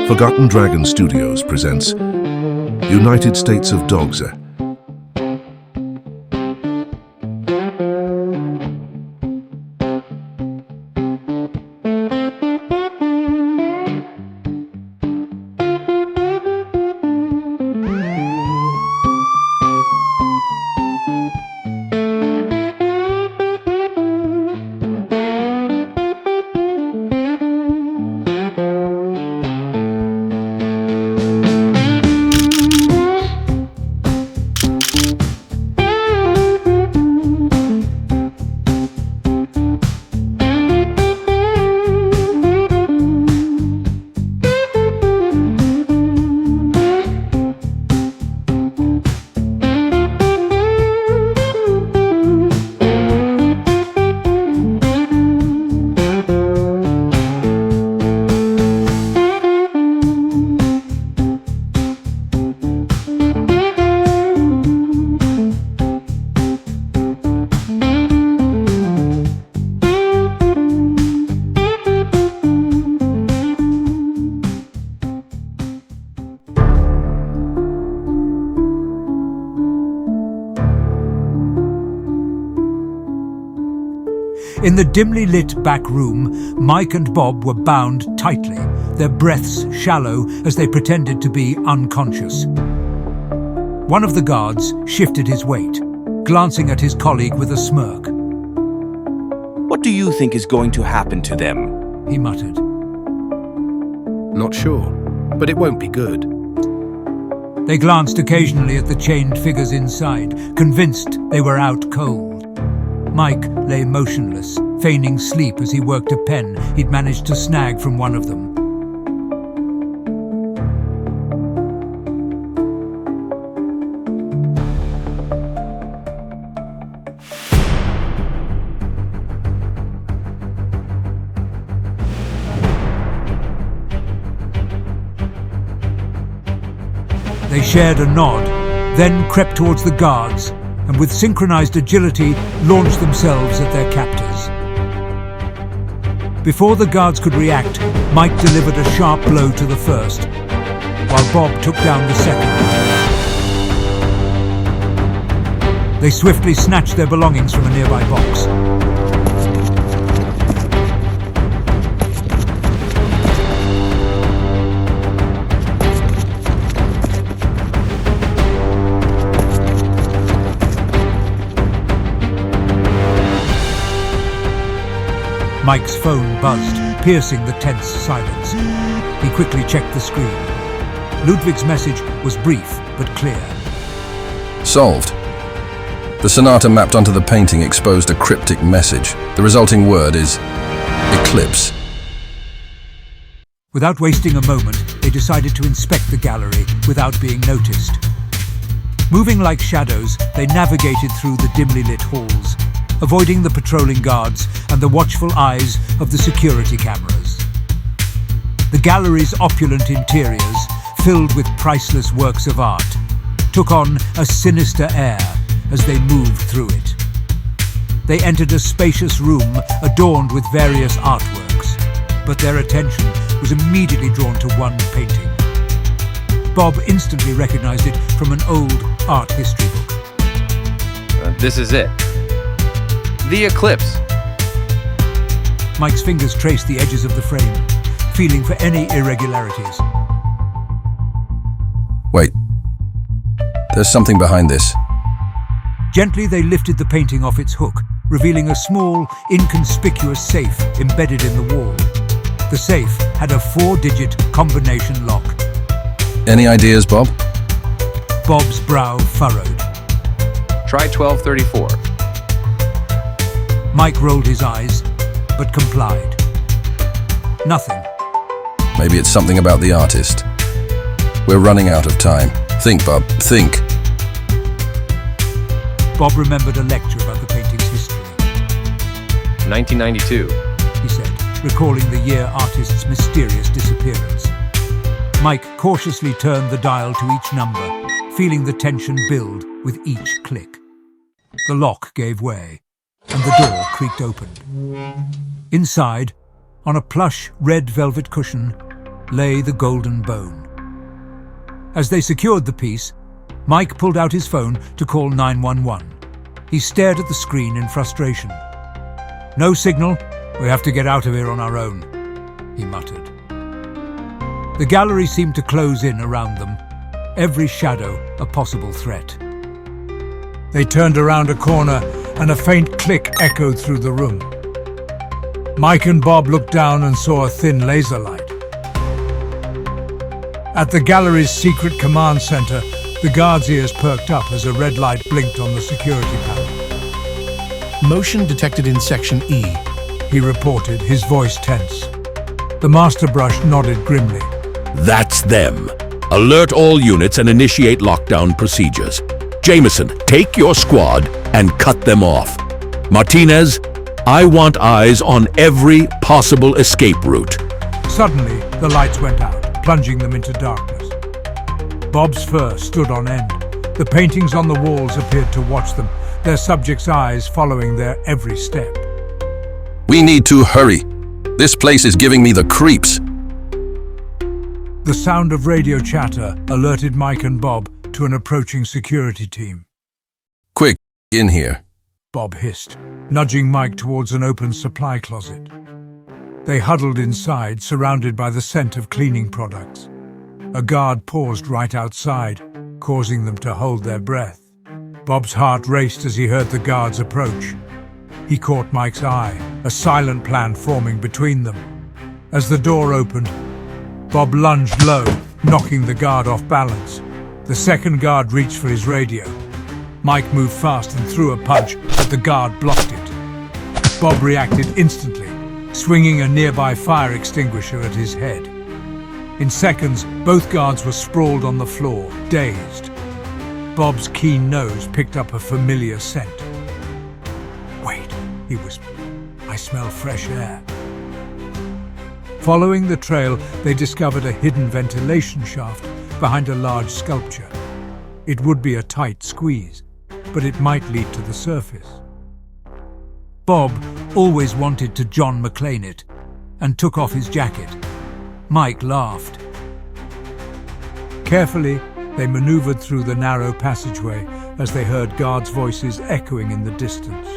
Forgotten Dragon Studios presents United States of Dogs. In the dimly lit back room, Mike and Bob were bound tightly, their breaths shallow as they pretended to be unconscious. One of the guards shifted his weight, glancing at his colleague with a smirk. "What do you think is going to happen to them?" he muttered. Not sure, but it won't be good. They glanced occasionally at the chained figures inside, convinced they were out cold. Mike lay motionless, feigning sleep as he worked a pen he'd managed to snag from one of them. They shared a nod, then crept towards the guards, and with synchronized agility launched themselves at their captors. Before the guards could react, Mike delivered a sharp blow to the first, while Bob took down the second. They swiftly snatched their belongings from a nearby box. Mike's phone buzzed, piercing the tense silence. He quickly checked the screen. Ludwig's message was brief but clear. Solved. The sonata mapped onto the painting exposed a cryptic message. The resulting word is eclipse. Without wasting a moment, they decided to inspect the gallery without being noticed. Moving like shadows, they navigated through the dimly lit halls, avoiding the patrolling guards and the watchful eyes of the security cameras. The gallery's opulent interiors, filled with priceless works of art, took on a sinister air as they moved through it. They entered a spacious room adorned with various artworks, but their attention was immediately drawn to one painting. Bob instantly recognized it from an old art history book. This is it. The eclipse. Mike's fingers traced the edges of the frame, feeling for any irregularities. Wait. There's something behind this. Gently they lifted the painting off its hook, revealing a small, inconspicuous safe embedded in the wall. The safe had a 4-digit combination lock. Any ideas, Bob? Bob's brow furrowed. Try 1234. Mike rolled his eyes, but complied. Nothing. Maybe it's something about the artist. We're running out of time. Think, Bob, think. Bob remembered a lecture about the painting's history. 1992. He said, recalling the year artist's mysterious disappearance. Mike cautiously turned the dial to each number, feeling the tension build with each click. The lock gave way, and the door creaked open. Inside, on a plush red velvet cushion, lay the golden bone. As they secured the piece, Mike pulled out his phone to call 911. He stared at the screen in frustration. "No signal. We have to get out of here on our own," he muttered. The gallery seemed to close in around them, every shadow a possible threat. They turned around a corner and a faint click echoed through the room. Mike and Bob looked down and saw a thin laser light. At the gallery's secret command center, the guard's ears perked up as a red light blinked on the security panel. Motion detected in Section E. He reported, his voice tense. The master brush nodded grimly. That's them. Alert all units and initiate lockdown procedures. Jameson, take your squad and cut them off. Martinez, I want eyes on every possible escape route. Suddenly, the lights went out, plunging them into darkness. Bob's fur stood on end. The paintings on the walls appeared to watch them, their subjects' eyes following their every step. We need to hurry. This place is giving me the creeps. The sound of radio chatter alerted Mike and Bob to an approaching security team. Quick, in here. Bob hissed, nudging Mike towards an open supply closet. They huddled inside, surrounded by the scent of cleaning products. A guard paused right outside, causing them to hold their breath. Bob's heart raced as he heard the guards approach. He caught Mike's eye, a silent plan forming between them. As the door opened, Bob lunged low, knocking the guard off balance. The second guard reached for his radio. Mike moved fast and threw a punch, but the guard blocked it. Bob reacted instantly, swinging a nearby fire extinguisher at his head. In seconds, both guards were sprawled on the floor, dazed. Bob's keen nose picked up a familiar scent. "Wait," he whispered. "I smell fresh air." Following the trail, they discovered a hidden ventilation shaft behind a large sculpture. It would be a tight squeeze, but it might lead to the surface. Bob always wanted to John McClane it and took off his jacket. Mike laughed. Carefully, they maneuvered through the narrow passageway as they heard guards' voices echoing in the distance.